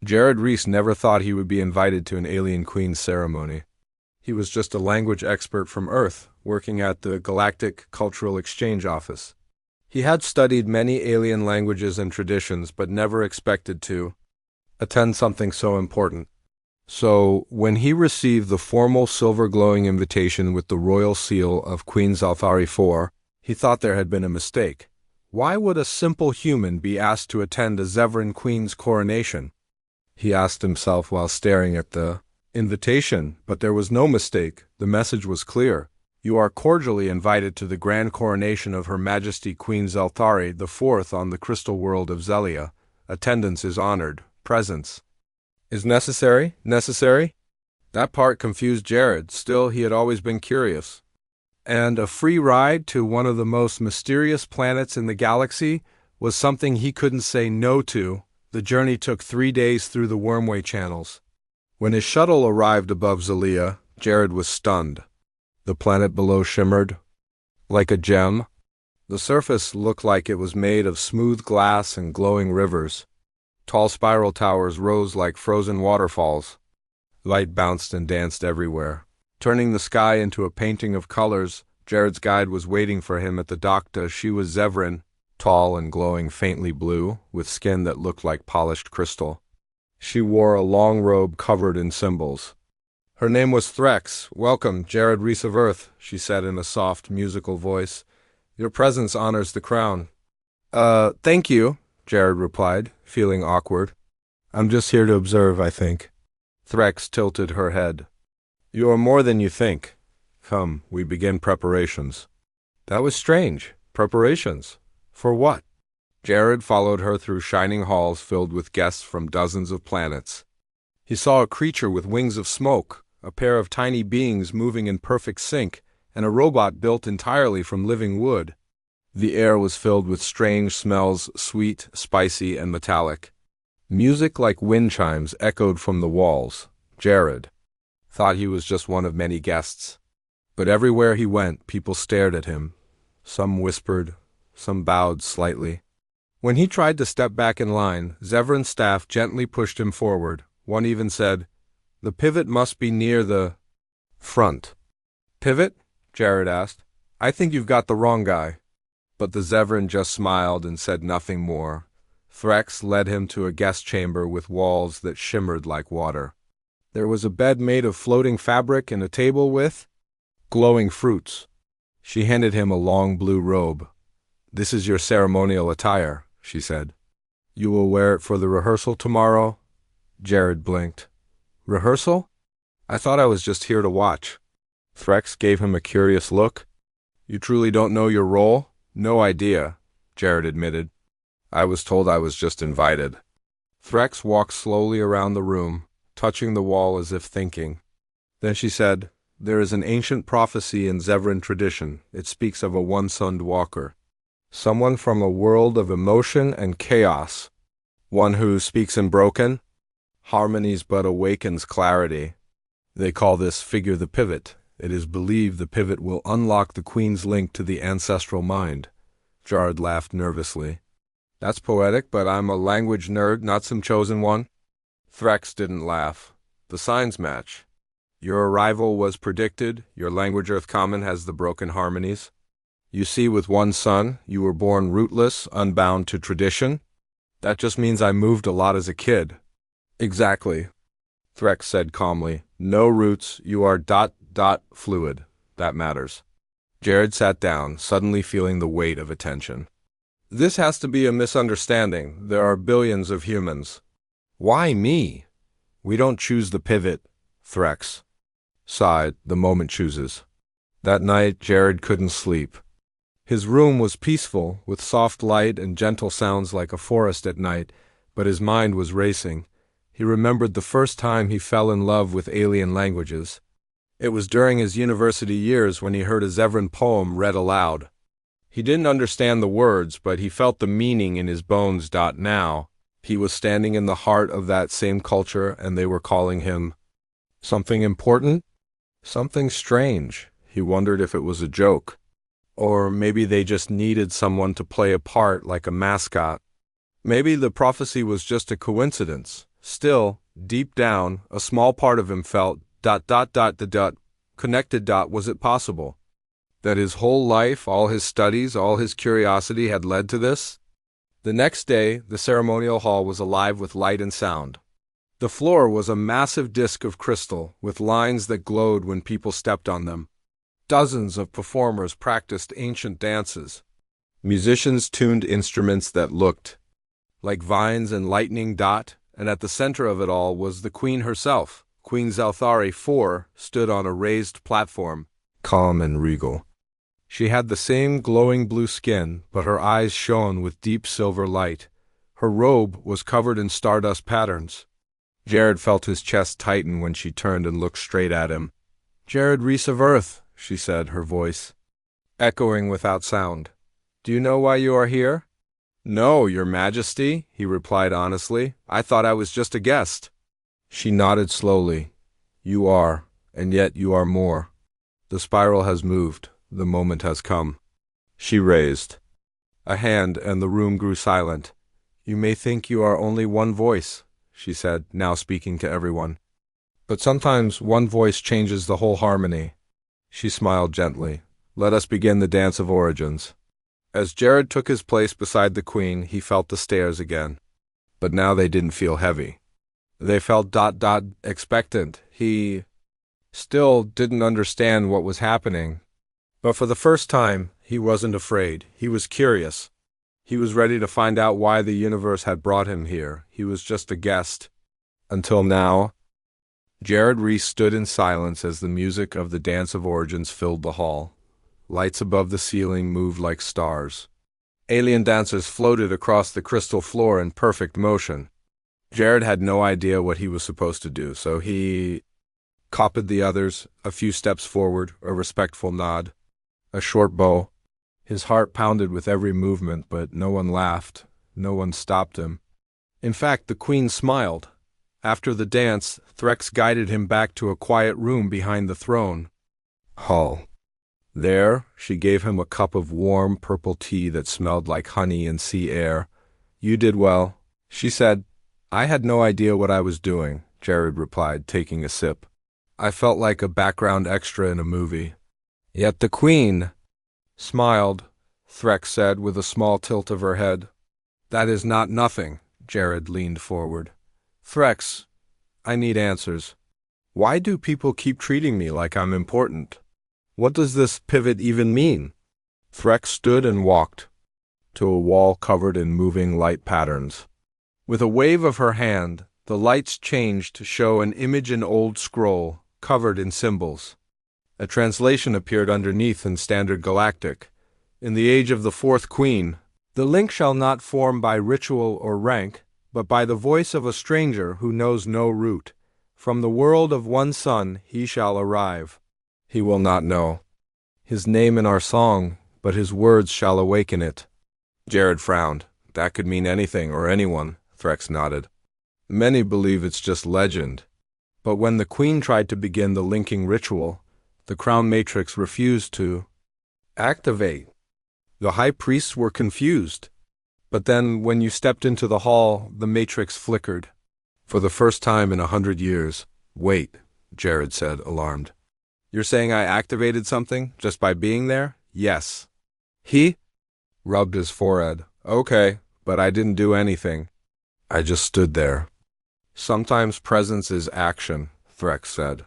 Jared Reese never thought he would be invited to an alien queen's ceremony. He was just a language expert from Earth, working at the Galactic Cultural Exchange Office. He had studied many alien languages and traditions, but never expected to attend something so important. So, when he received the formal silver-glowing invitation with the royal seal of Queen Zalthari IV, he thought there had been a mistake. Why would a simple human be asked to attend a Zevran queen's coronation? He asked himself while staring at the invitation, but there was no mistake. The message was clear. You are cordially invited to the grand coronation of Her Majesty Queen Zalthari IV on the crystal world of Zelia. Attendance is honored. Presence is necessary? Necessary? That part confused Jared. Still, he had always been curious. And a free ride to one of the most mysterious planets in the galaxy was something he couldn't say no to. The journey took 3 days through the wormway channels. When his shuttle arrived above Zelia, Jared was stunned. The planet below shimmered like a gem. The surface looked like it was made of smooth glass and glowing rivers. Tall spiral towers rose like frozen waterfalls. Light bounced and danced everywhere, turning the sky into a painting of colors. Jared's guide was waiting for him at the docta. She was Zevran, tall and glowing faintly blue, with skin that looked like polished crystal. She wore a long robe covered in symbols. Her name was Threx. Welcome, Jared Reese of Earth, she said in a soft, musical voice. Your presence honors the crown. Thank you, Jared replied, feeling awkward. I'm just here to observe, I think. Threx tilted her head. You are more than you think. Come, we begin preparations. That was strange. Preparations? For what? Jared followed her through shining halls filled with guests from dozens of planets. He saw a creature with wings of smoke, a pair of tiny beings moving in perfect sync, and a robot built entirely from living wood. The air was filled with strange smells, sweet, spicy, and metallic. Music like wind chimes echoed from the walls. Jared thought he was just one of many guests. But everywhere he went, people stared at him. Some whispered, some bowed slightly. When he tried to step back in line, Zevran's staff gently pushed him forward. One even said, "The pivot must be near the front." "Pivot?" Jared asked. "I think you've got the wrong guy." But the Zevran just smiled and said nothing more. Threx led him to a guest chamber with walls that shimmered like water. There was a bed made of floating fabric and a table with glowing fruits. She handed him a long blue robe. "This is your ceremonial attire," she said. "You will wear it for the rehearsal tomorrow?" Jared blinked. "Rehearsal? I thought I was just here to watch." Threx gave him a curious look. "You truly don't know your role?" "No idea," Jared admitted. "I was told I was just invited." Threx walked slowly around the room, touching the wall as if thinking. Then she said, "There is an ancient prophecy in Zevran tradition. It speaks of a one-sunned walker. Someone from a world of emotion and chaos. One who speaks in broken harmonies but awakens clarity. They call this figure the pivot. It is believed the pivot will unlock the queen's link to the ancestral mind." Jared laughed nervously. "That's poetic, but I'm a language nerd, not some chosen one." Threx didn't laugh. "The signs match. Your arrival was predicted. Your language Earth Common has the broken harmonies. You see, with one son, you were born rootless, unbound to tradition. That just means I moved a lot as a kid." "Exactly," Threx said calmly. "No roots, you are fluid. That matters." Jared sat down, suddenly feeling the weight of attention. "This has to be a misunderstanding. There are billions of humans." "Why me?" "We don't choose the pivot," Threx sighed. "The moment chooses." That night, Jared couldn't sleep. His room was peaceful, with soft light and gentle sounds like a forest at night, but his mind was racing. He remembered the first time he fell in love with alien languages. It was during his university years when he heard a Zevran poem read aloud. He didn't understand the words, but he felt the meaning in his bones. Now, he was standing in the heart of that same culture, and they were calling him something important, something strange. He wondered if it was a joke. Or maybe they just needed someone to play a part like a mascot. Maybe the prophecy was just a coincidence. Still, deep down, a small part of him felt, connected. Was it possible that his whole life, all his studies, all his curiosity had led to this? The next day, the ceremonial hall was alive with light and sound. The floor was a massive disk of crystal, with lines that glowed when people stepped on them. Dozens of performers practiced ancient dances. Musicians tuned instruments that looked like vines and lightning. And at the center of it all was the queen herself. Queen Zelthari IV stood on a raised platform, calm and regal. She had the same glowing blue skin, but her eyes shone with deep silver light. Her robe was covered in stardust patterns. Jared felt his chest tighten when she turned and looked straight at him. "Jared Reese of Earth," she said, her voice echoing without sound. "Do you know why you are here?" "No, Your Majesty," he replied honestly. "I thought I was just a guest." She nodded slowly. "You are, and yet you are more. The spiral has moved. The moment has come." She raised a hand, and the room grew silent. "You may think you are only one voice," she said, now speaking to everyone. "But sometimes one voice changes the whole harmony." She smiled gently. "Let us begin the dance of origins." As Jared took his place beside the queen, he felt the stares again. But now they didn't feel heavy. They felt expectant. He still didn't understand what was happening. But for the first time, he wasn't afraid. He was curious. He was ready to find out why the universe had brought him here. He was just a guest. Until now. Jared Reese stood in silence as the music of the Dance of Origins filled the hall. Lights above the ceiling moved like stars. Alien dancers floated across the crystal floor in perfect motion. Jared had no idea what he was supposed to do, so he copied the others, a few steps forward, a respectful nod, a short bow. His heart pounded with every movement, but no one laughed. No one stopped him. In fact, the queen smiled. After the dance, Threx guided him back to a quiet room behind the throne hall. There, she gave him a cup of warm purple tea that smelled like honey and sea air. "You did well," she said. "I had no idea what I was doing," Jared replied, taking a sip. "I felt like a background extra in a movie." "Yet the queen smiled," Threx said with a small tilt of her head. "That is not nothing," Jared leaned forward. "Threx, I need answers. Why do people keep treating me like I'm important? What does this pivot even mean?" Threx stood and walked to a wall covered in moving light patterns. With a wave of her hand, the lights changed to show an image in old scroll, covered in symbols. A translation appeared underneath in Standard Galactic. "In the age of the fourth queen, the link shall not form by ritual or rank, but by the voice of a stranger who knows no root. From the world of one son he shall arrive. He will not know his name in our song, but his words shall awaken it." Jared frowned. "That could mean anything or anyone," Threx nodded. "Many believe it's just legend. But when the queen tried to begin the linking ritual, the crown matrix refused to activate. The high priests were confused. But then, when you stepped into the hall, the matrix flickered. For the first time in 100 years. Wait," Jared said, alarmed. "You're saying I activated something just by being there?" "Yes." He rubbed his forehead. "Okay, but I didn't do anything. I just stood there." "Sometimes presence is action," Threx said.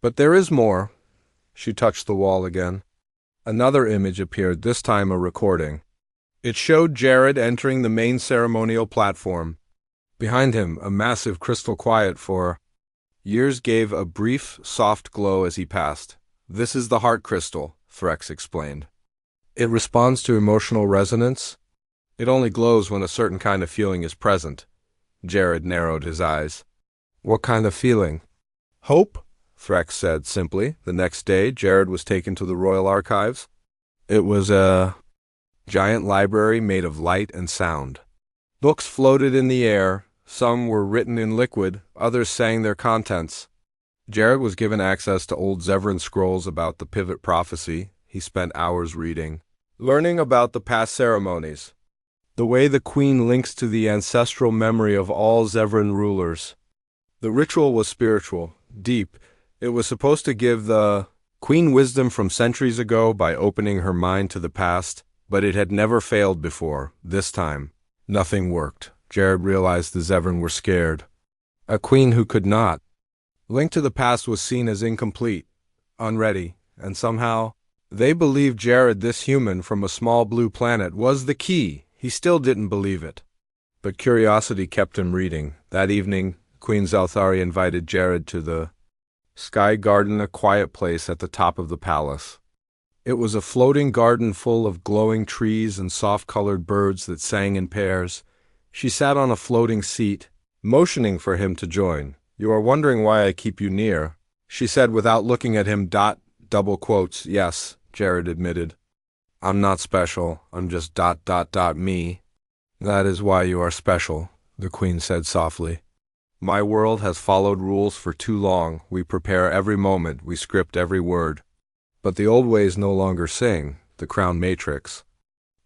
"But there is more." She touched the wall again. Another image appeared, this time a recording. It showed Jared entering the main ceremonial platform. Behind him, a massive crystal quiet for years gave a brief, soft glow as he passed. "This is the heart crystal," Threx explained. "It responds to emotional resonance. It only glows when a certain kind of feeling is present." Jared narrowed his eyes. "What kind of feeling?" "Hope," Threx said simply. The next day, Jared was taken to the Royal Archives. It was a giant library made of light and sound. Books floated in the air. Some were written in liquid, others sang their contents. Jared was given access to old Zevran scrolls about the pivot prophecy. He spent hours reading, learning about the past ceremonies, the way the queen links to the ancestral memory of all Zevran rulers. The ritual was spiritual, deep. It was supposed to give the queen wisdom from centuries ago by opening her mind to the past, but it had never failed before. This time, nothing worked. Jared realized the Zevran were scared. A queen who could not link to the past was seen as incomplete, unready, and somehow they believed Jared, this human from a small blue planet, was the key. He still didn't believe it. But curiosity kept him reading. That evening, Queen Zelthari invited Jared to the Sky Garden, a quiet place at the top of the palace. It was a floating garden full of glowing trees and soft-colored birds that sang in pairs. She sat on a floating seat, motioning for him to join. "You are wondering why I keep you near," she said without looking at him. Double quotes. "Yes," Jared admitted. "I'm not special. I'm just me." "That is why you are special," the queen said softly. "My world has followed rules for too long. We prepare every moment. We script every word. But the old ways no longer sing. The crown matrix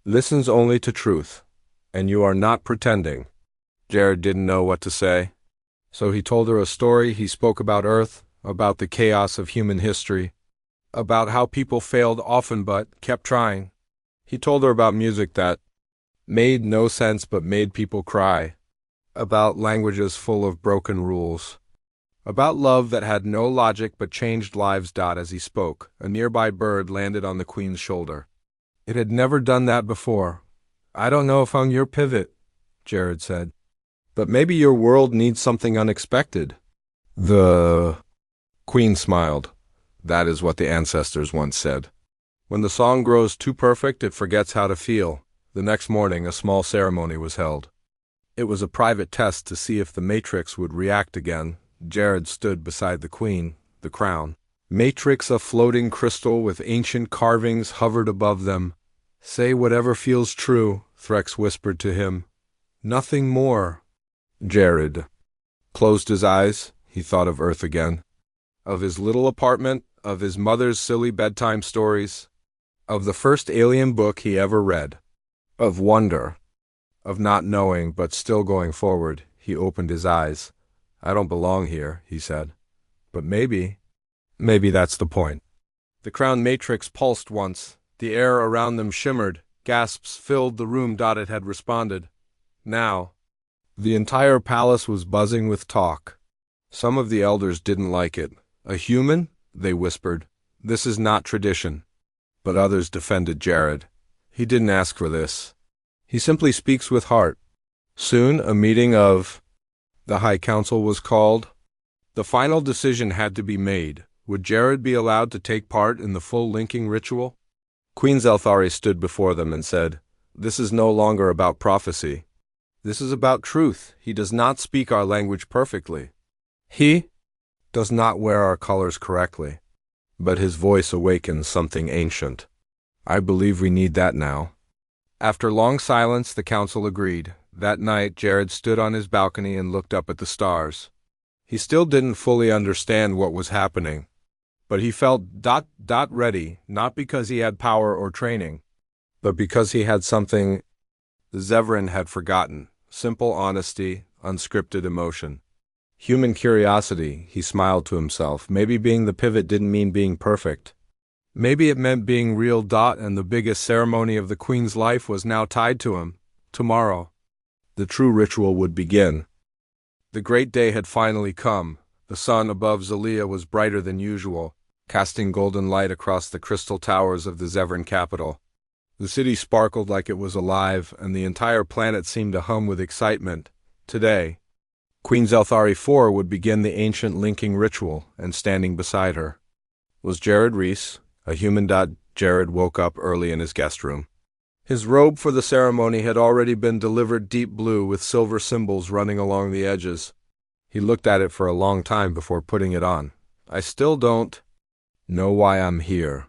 listens only to truth. And you are not pretending." Jared didn't know what to say. So he told her a story. He spoke about Earth, about the chaos of human history, about how people failed often but kept trying. He told her about music that made no sense but made people cry, about languages full of broken rules, about love that had no logic but changed lives. As he spoke, a nearby bird landed on the queen's shoulder. It had never done that before. "I don't know if I'm your pivot," Jared said, "but maybe your world needs something unexpected." The queen smiled. "That is what the ancestors once said. When the song grows too perfect, it forgets how to feel." The next morning, a small ceremony was held. It was a private test to see if the matrix would react again. Jared stood beside the queen. The crown matrix, a floating crystal with ancient carvings, hovered above them. "Say whatever feels true," Threx whispered to him. "Nothing more." Jared closed his eyes. He thought of Earth again, of his little apartment, of his mother's silly bedtime stories, of the first alien book he ever read, of wonder, of not knowing but still going forward. He opened his eyes. "I don't belong here," he said. "But maybe that's the point." The crown matrix pulsed once. The air around them shimmered. Gasps filled the room. It had responded. Now, the entire palace was buzzing with talk. Some of the elders didn't like it. "A human?" they whispered. "This is not tradition." But others defended Jared. "He didn't ask for this. He simply speaks with heart." Soon, a meeting of the High Council was called. The final decision had to be made. Would Jared be allowed to take part in the full linking ritual? Queen Zelthari stood before them and said, "This is no longer about prophecy. This is about truth. He does not speak our language perfectly. He does not wear our colors correctly. But his voice awakens something ancient. I believe we need that now." After long silence, the council agreed. That night, Jared stood on his balcony and looked up at the stars. He still didn't fully understand what was happening, but he felt ready, not because he had power or training, but because he had something the Zevran had forgotten: simple honesty, unscripted emotion. Human curiosity, he smiled to himself. Maybe being the pivot didn't mean being perfect. Maybe it meant being real. And the biggest ceremony of the queen's life was now tied to him. Tomorrow, the true ritual would begin. The great day had finally come. The sun above Zelea was brighter than usual, casting golden light across the crystal towers of the Zevran capital. The city sparkled like it was alive, and the entire planet seemed to hum with excitement. Today, Queen Zelthari IV would begin the ancient linking ritual, and standing beside her was Jared Reese, a human. Jared woke up early in his guest room. His robe for the ceremony had already been delivered, deep blue with silver symbols running along the edges. He looked at it for a long time before putting it on. "I still don't know why I'm here,"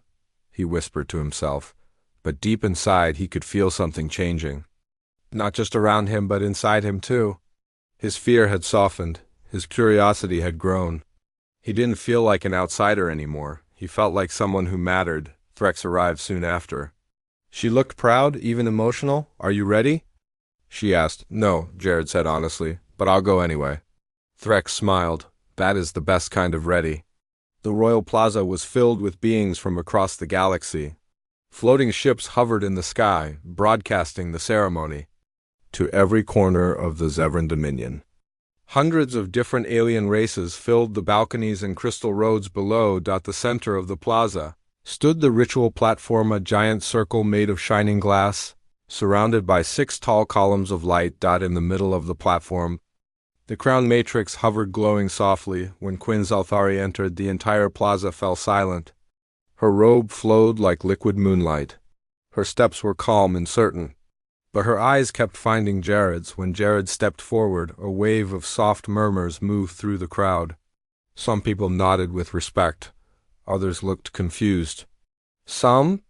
he whispered to himself, but deep inside he could feel something changing. Not just around him, but inside him too. His fear had softened. His curiosity had grown. He didn't feel like an outsider anymore. He felt like someone who mattered. Threx arrived soon after. She looked proud, even emotional. "Are you ready?" she asked. "No," Jared said honestly, "but I'll go anyway." Threx smiled. That is the best kind of ready. The royal plaza was filled with beings from across the galaxy. Floating ships hovered in the sky, broadcasting the ceremony to every corner of the Zevran Dominion. Hundreds of different alien races filled the balconies and crystal roads below. The center of the plaza stood the ritual platform, a giant circle made of shining glass, surrounded by 6 tall columns of light. In the middle of the platform, the crown matrix hovered, glowing softly. When Queen Zalthari entered, the entire plaza fell silent. Her robe flowed like liquid moonlight. Her steps were calm and certain, but her eyes kept finding Jared's. When Jared stepped forward, a wave of soft murmurs moved through the crowd. Some people nodded with respect. Others looked confused. Some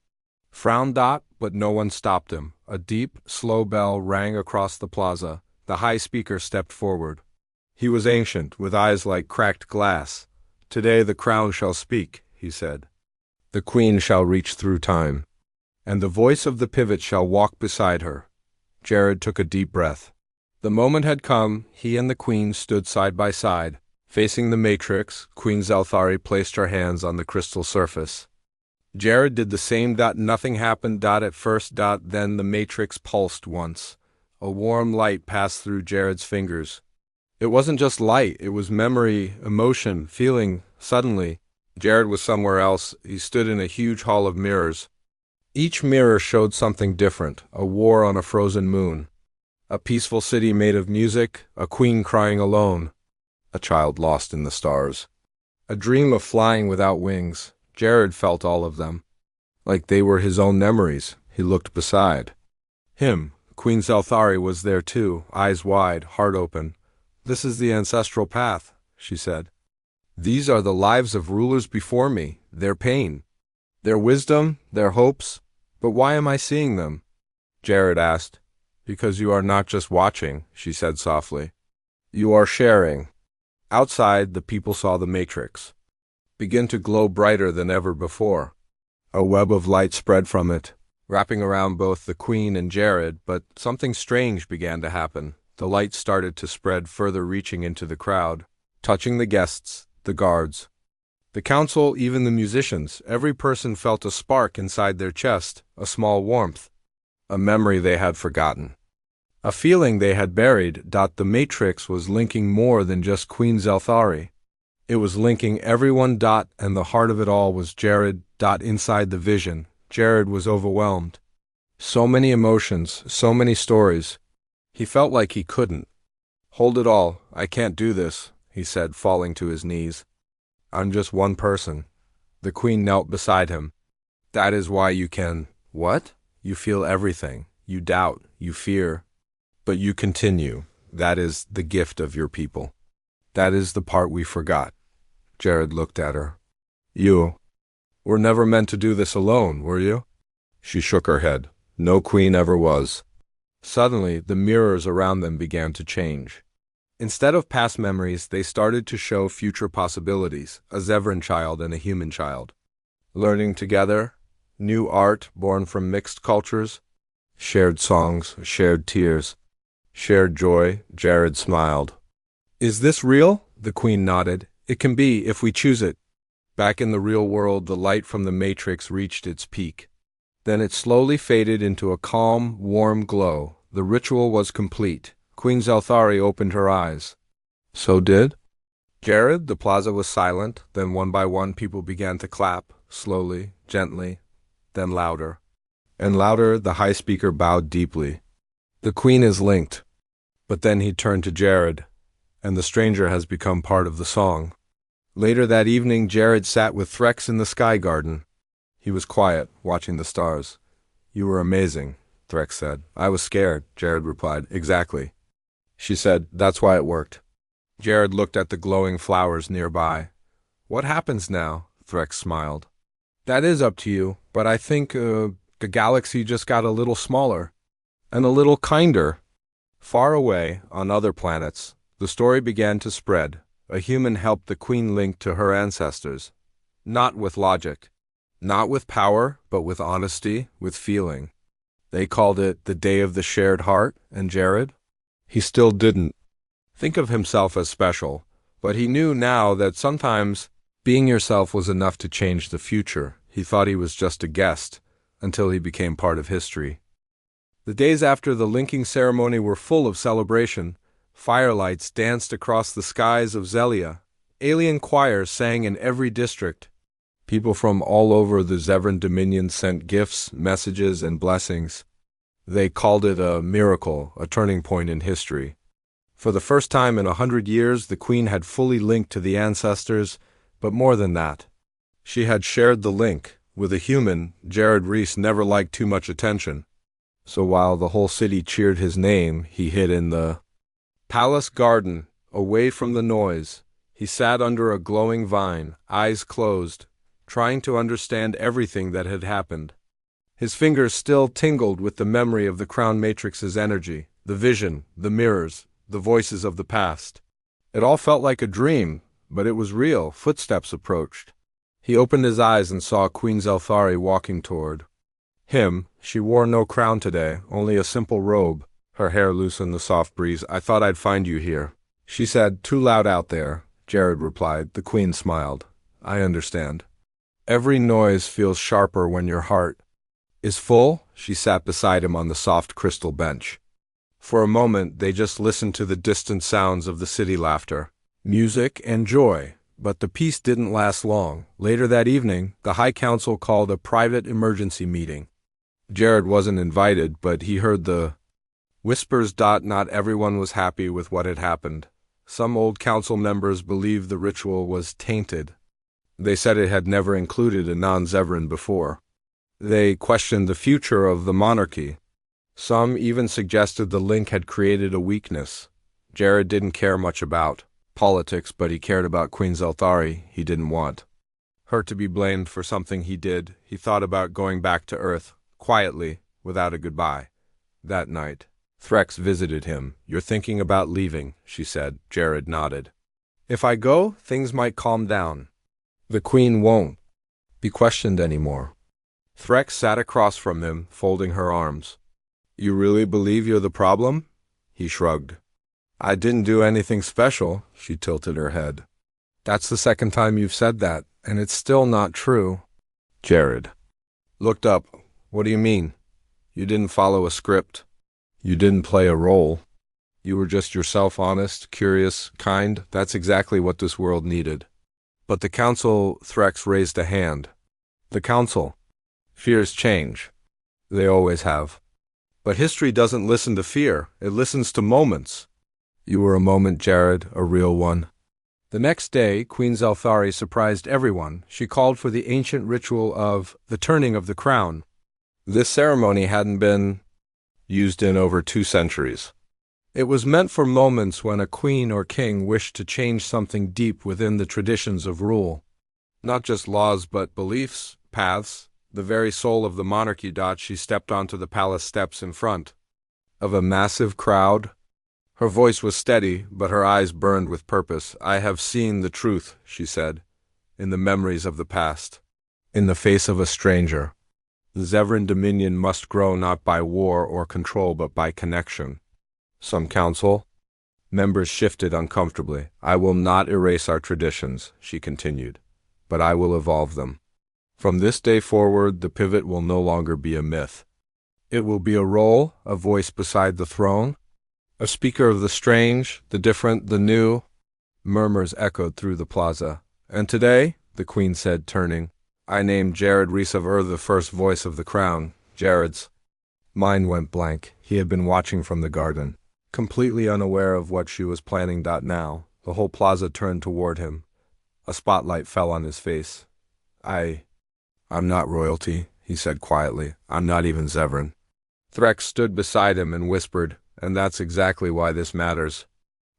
frowned, but no one stopped him. A deep, slow bell rang across the plaza. The high speaker stepped forward. He was ancient, with eyes like cracked glass. Today the crown shall speak, he said. The queen shall reach through time, and the voice of the pivot shall walk beside her. Jared took a deep breath. The moment had come. He and the queen stood side by side, facing the matrix. Queen Zalthari placed her hands on the crystal surface. Jared did the same. Nothing happened. At first. Then the matrix pulsed once. A warm light passed through Jared's fingers. It wasn't just light, it was memory, emotion, feeling. Suddenly, Jared was somewhere else. He stood in a huge hall of mirrors. Each mirror showed something different: a war on a frozen moon, a peaceful city made of music, a queen crying alone, a child lost in the stars, a dream of flying without wings. Jared felt all of them, like they were his own memories. He looked beside him. Queen Zalthari was there too, eyes wide, heart open. This is the ancestral path, she said. These are the lives of rulers before me, their pain, their wisdom, their hopes. But why am I seeing them? Jared asked. Because you are not just watching, she said softly. You are sharing. Outside, the people saw the matrix begin to glow brighter than ever before. A web of light spread from it, wrapping around both the queen and Jared, but something strange began to happen. The light started to spread further, reaching into the crowd, touching the guests, the guards, the council, even the musicians. Every person felt a spark inside their chest, a small warmth, a memory they had forgotten, a feeling they had buried. The matrix was linking more than just Queen Zalthari. It was linking everyone. And the heart of it all was Jared. Inside the vision, Jared was overwhelmed. So many emotions, so many stories. He felt like he couldn't hold it all. I can't do this, he said, falling to his knees. I'm just one person. The queen knelt beside him. That is why you can. What? You feel everything. You doubt, you fear, but you continue. That is the gift of your people. That is the part we forgot. Jared looked at her. You were never meant to do this alone, were you? She shook her head. No queen ever was. Suddenly, the mirrors around them began to change. Instead of past memories, they started to show future possibilities: a Zevran child and a human child, learning together, new art born from mixed cultures, shared songs, shared tears, shared joy. Jared smiled. Is this real? The queen nodded. It can be, if we choose it. Back in the real world, the light from the matrix reached its peak. Then it slowly faded into a calm, warm glow. The ritual was complete. Queen Zalthari opened her eyes. So did Jared. The plaza was silent. Then one by one people began to clap, slowly, gently, then louder. And louder. The high speaker bowed deeply. The queen is linked. But then he turned to Jared, and the stranger has become part of the song. Later that evening, Jared sat with Threx in the sky garden. He was quiet, watching the stars. You were amazing, Threx said. I was scared, Jared replied. Exactly. She said, that's why it worked. Jared looked at the glowing flowers nearby. What happens now? Threx smiled. That is up to you, but I think the galaxy just got a little smaller, and a little kinder. Far away, on other planets, the story began to spread. A human helped the queen link to her ancestors. Not with logic, not with power, but with honesty, with feeling. They called it the Day of the Shared Heart, and Jared? He still didn't think of himself as special. But he knew now that sometimes being yourself was enough to change the future. He thought he was just a guest, until he became part of history. The days after the linking ceremony were full of celebration. Firelights danced across the skies of Zelia. Alien choirs sang in every district. People from all over the Zevran Dominion sent gifts, messages, and blessings. They called it a miracle, a turning point in history. For the first time in 100 years, the Queen had fully linked to the ancestors, but more than that. She had shared the link. With a human, Jared Reese never liked too much attention. So while the whole city cheered his name, he hid in the palace garden, away from the noise. He sat under a glowing vine, eyes closed, trying to understand everything that had happened. His fingers still tingled with the memory of the Crown Matrix's energy, the vision, the mirrors, the voices of the past. It all felt like a dream, but it was real. Footsteps approached. He opened his eyes and saw Queen Zelthari walking toward him. She wore no crown today, only a simple robe, her hair loose in the soft breeze. "I thought I'd find you here," she said. "Too loud out there," Jared replied. The Queen smiled. "I understand. Every noise feels sharper when your heart is full." She sat beside him on the soft crystal bench. For a moment, they just listened to the distant sounds of the city laughter, music, and joy. But the peace didn't last long. Later that evening, the High Council called a private emergency meeting. Jared wasn't invited, but he heard the whispers. Not everyone was happy with what had happened. Some old council members believed the ritual was tainted. They said it had never included a non-Zevran before. They questioned the future of the monarchy. Some even suggested the link had created a weakness. Jared didn't care much about politics, but he cared about Queen Zelthari. He didn't want her to be blamed for something he did. He thought about going back to Earth, quietly, without a goodbye. That night, Threx visited him. "You're thinking about leaving," she said. Jared nodded. "If I go, things might calm down. The Queen won't be questioned anymore." Threx sat across from him, folding her arms. "You really believe you're the problem?" He shrugged. "I didn't do anything special." She tilted her head. "That's the second time you've said that, and it's still not true." Jared looked up. "What do you mean? You didn't follow a script. You didn't play a role. You were just yourself, honest, curious, kind. That's exactly what this world needed." "But the Council," Threx raised a hand. "The Council fears change. They always have. But history doesn't listen to fear. It listens to moments." "You were a moment, Jared, a real one." The next day, Queen Zelthari surprised everyone. She called for the ancient ritual of the turning of the crown. This ceremony hadn't been used in over 2 centuries. It was meant for moments when a queen or king wished to change something deep within the traditions of rule. Not just laws, but beliefs, paths, the very soul of the monarchy. She stepped onto the palace steps in front of a massive crowd. Her voice was steady, but her eyes burned with purpose. "I have seen the truth," she said, "in the memories of the past, in the face of a stranger. The Zevran Dominion must grow not by war or control, but by connection." Some council members shifted uncomfortably. "I will not erase our traditions," she continued, "but I will evolve them. From this day forward, the pivot will no longer be a myth. It will be a role, a voice beside the throne, a speaker of the strange, the different, the new." Murmurs echoed through the plaza. "And today," the Queen said, turning, "I named Jared Reese of the first voice of the crown." Jared's mind went blank. He had been watching from the garden, completely unaware of what she was planning. Now, the whole plaza turned toward him. A spotlight fell on his face. I'm not royalty," he said quietly. "I'm not even Zevran." Threx stood beside him and whispered, "And that's exactly why this matters."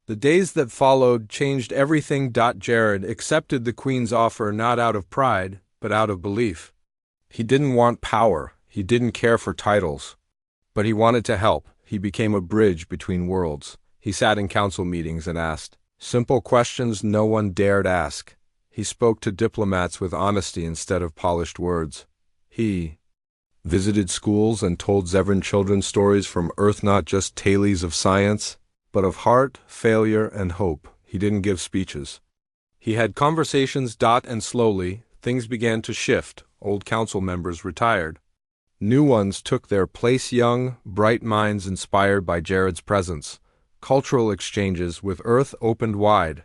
The days that followed changed everything. Jared accepted the Queen's offer not out of pride, but out of belief. He didn't want power. He didn't care for titles. But he wanted to help. He became a bridge between worlds. He sat in council meetings and asked simple questions no one dared ask. He spoke to diplomats with honesty instead of polished words. He visited schools and told Zevran children stories from Earth, not just tales of science, but of heart, failure, and hope. He didn't give speeches. He had conversations. And slowly, things began to shift. Old council members retired. New ones took their place, young, bright minds inspired by Jared's presence. Cultural exchanges with Earth opened wide.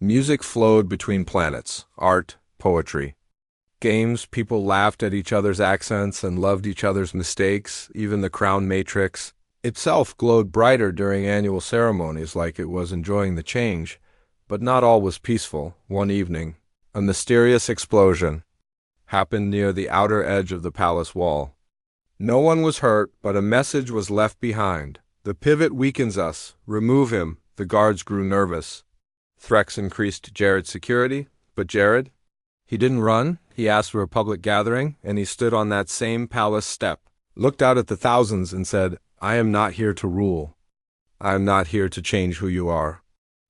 Music flowed between planets, art, poetry. Games, people laughed at each other's accents and loved each other's mistakes. Even the crown matrix itself glowed brighter during annual ceremonies, like it was enjoying the change. But not all was peaceful. One evening, a mysterious explosion happened near the outer edge of the palace wall. No one was hurt, but a message was left behind. The pivot weakens us. Remove him. The guards grew nervous. Threats increased Jared's security, but Jared? He didn't run. He asked for a public gathering, and he stood on that same palace step, looked out at the thousands and said, "I am not here to rule. I am not here to change who you are.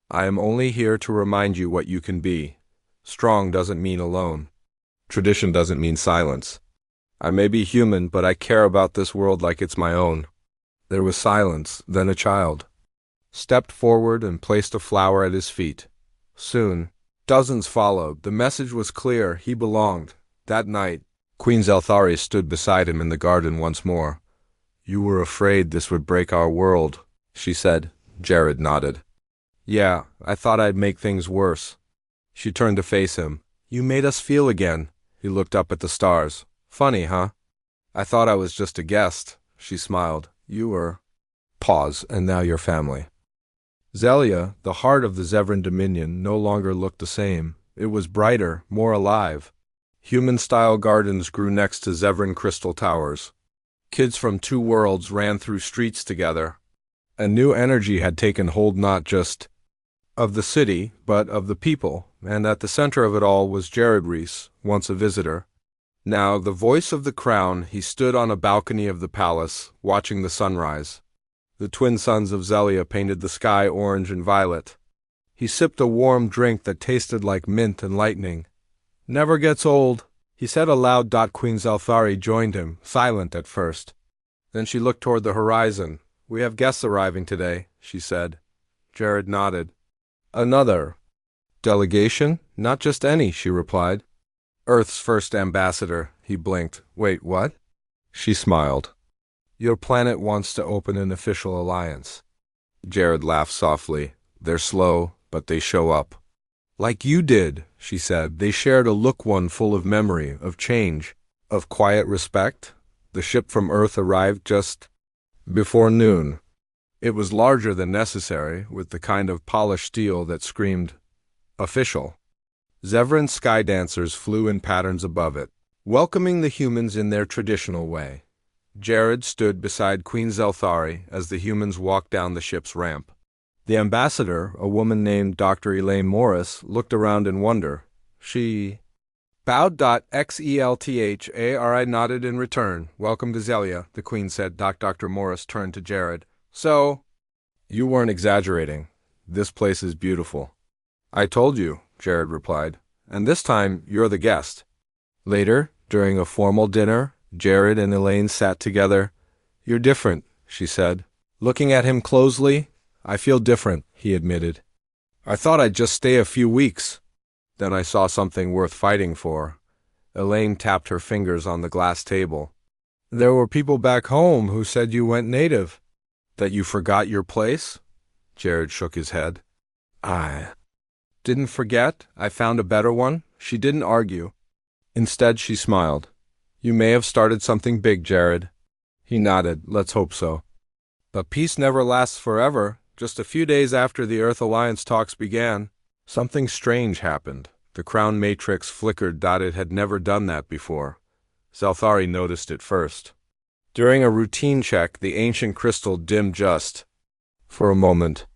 I am only here to remind you what you can be. Strong doesn't mean alone. Tradition doesn't mean silence. I may be human, but I care about this world like it's my own." There was silence. Then a child stepped forward and placed a flower at his feet. Soon, dozens followed. The message was clear. He belonged. That night, Queen Zelthari stood beside him in the garden once more. "You were afraid this would break our world," she said. Jared nodded. "Yeah, I thought I'd make things worse." She turned to face him. "You made us feel again." He looked up at the stars. "Funny, huh? I thought I was just a guest." She smiled. "You were." Pause, and now your family. Zelia, the heart of the Zevran Dominion, no longer looked the same. It was brighter, more alive. Human-style gardens grew next to Zevran crystal towers. Kids from two worlds ran through streets together. A new energy had taken hold, not just of the city, but of the people, and at the center of it all was Jared Reese, once a visitor. Now the voice of the crown. He stood on a balcony of the palace, watching the sunrise. The twin suns of Zelia painted the sky orange and violet. He sipped a warm drink that tasted like mint and lightning. "Never gets old," he said aloud. Queen Zelthari joined him, silent at first. Then she looked toward the horizon. "We have guests arriving today," she said. Jared nodded. "Another delegation? Not just any," she replied. "Earth's first ambassador." He blinked. "Wait, what?" She smiled. "Your planet wants to open an official alliance." Jared laughed softly. "They're slow, but they show up." "Like you did," she said. They shared a look, one full of memory, of change, of quiet respect. The ship from Earth arrived just before noon. It was larger than necessary, with the kind of polished steel that screamed, "official." Zevran sky dancers flew in patterns above it, welcoming the humans in their traditional way. Jared stood beside Queen Zelthari as the humans walked down the ship's ramp. The ambassador, a woman named Dr. Elaine Morris, looked around in wonder. She bowed. Xelthari nodded in return. "Welcome to Zelia," the queen said. Dr. Morris turned to Jared. "So, you weren't exaggerating. This place is beautiful." "I told you," Jared replied. "And this time, you're the guest." Later, during a formal dinner, Jared and Elaine sat together. "You're different," she said, looking at him closely. "I feel different," he admitted. "I thought I'd just stay a few weeks. Then I saw something worth fighting for." Elaine tapped her fingers on the glass table. "There were people back home who said you went native. That you forgot your place?" Jared shook his head. "I didn't forget. I found a better one." She didn't argue. Instead, she smiled. "You may have started something big, Jared." He nodded. "Let's hope so." But peace never lasts forever. Just a few days after the Earth Alliance talks began, something strange happened. The crown matrix flickered. It had never done that before. Zelthari noticed it first. During a routine check, the ancient crystal dimmed just for a moment.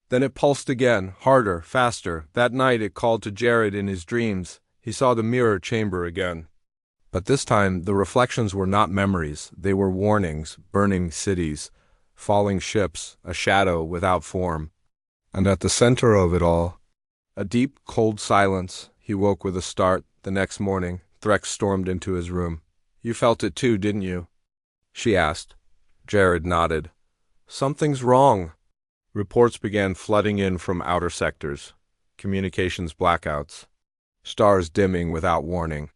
Then it pulsed again, harder, faster. That night it called to Jared in his dreams. He saw the mirror chamber again. But this time, the reflections were not memories. They were warnings, burning cities, falling ships, a shadow without form. And at the center of it all, a deep, cold silence. He woke with a start. The next morning, Threx stormed into his room. "You felt it too, didn't you?" she asked. Jared nodded. "Something's wrong." Reports began flooding in from outer sectors. Communications blackouts. Stars dimming without warning.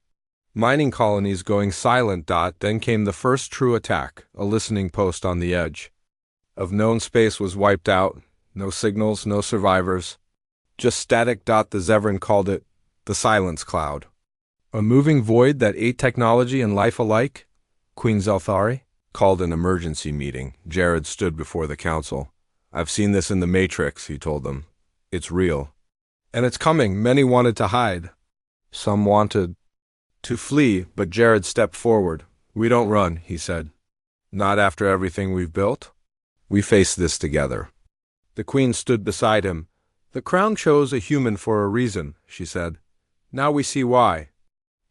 Mining colonies going silent. Then came the first true attack, a listening post on the edge. Of known space was wiped out. No signals, no survivors. Just static. The Zevran called it the silence cloud. A moving void that ate technology and life alike? Queen Zelthari called an emergency meeting. Jared stood before the council. "I've seen this in the Matrix," he told them. "It's real. And it's coming." Many wanted to hide. Some wanted to flee, but Jared stepped forward. "We don't run," he said. "Not after everything we've built. We face this together." The Queen stood beside him. "The Crown chose a human for a reason," she said. "Now we see why."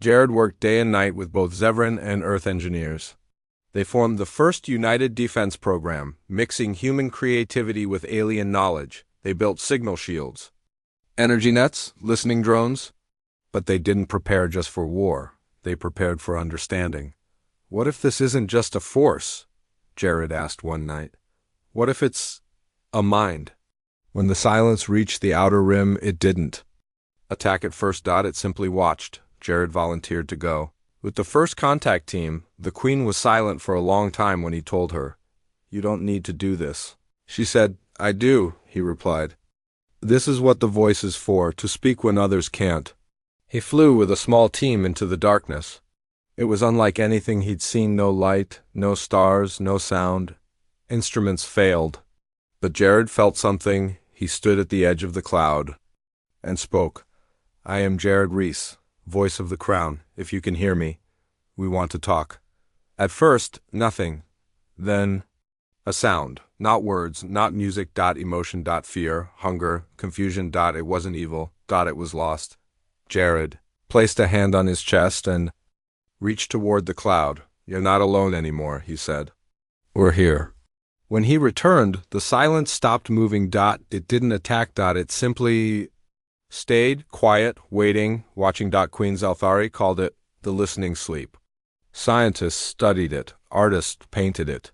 Jared worked day and night with both Zevran and Earth engineers. They formed the first United Defense Program, mixing human creativity with alien knowledge. They built signal shields, energy nets, listening drones. But they didn't prepare just for war. They prepared for understanding. "What if this isn't just a force?" Jared asked one night. "What if it's a mind?" When the silence reached the outer rim, it didn't attack at first. It simply watched. Jared volunteered to go. With the first contact team, the Queen was silent for a long time when he told her, "You don't need to do this." She said, "I do," he replied. "This is what the voice is for, to speak when others can't." He flew with a small team into the darkness. It was unlike anything he'd seen. No light, no stars, no sound. Instruments failed. But Jared felt something. He stood at the edge of the cloud and spoke. "I am Jared Reese, voice of the Crown. If you can hear me, we want to talk." At first, nothing. Then, a sound. Not words, not music. Emotion. Fear, hunger, confusion. It wasn't evil. It was lost. Jared placed a hand on his chest and reached toward the cloud. "You're not alone anymore," he said. "We're here." When he returned, the silence stopped moving. It didn't attack. It simply stayed, quiet, waiting, watching. Queen Zelthari called it the listening sleep. Scientists studied it. Artists painted it.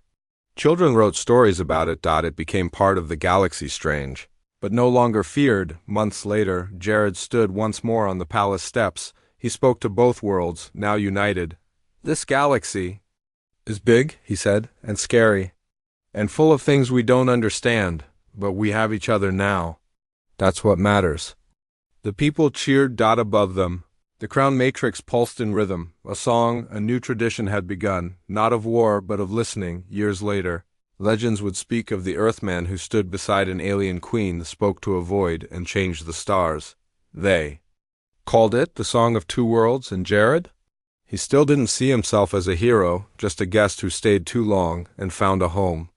Children wrote stories about it. It became part of the galaxy. Strange, but no longer feared. Months later, Jared stood once more on the palace steps. He spoke to both worlds, now united. "This galaxy is big," he said, "and scary, and full of things we don't understand, but we have each other now. That's what matters." The people cheered. Above them, the Crown Matrix pulsed in rhythm. A song, a new tradition had begun, not of war, but of listening. Years later, legends would speak of the Earthman who stood beside an alien queen, spoke to a void, and changed the stars. They called it the Song of Two Worlds. And Jared? He still didn't see himself as a hero, just a guest who stayed too long and found a home.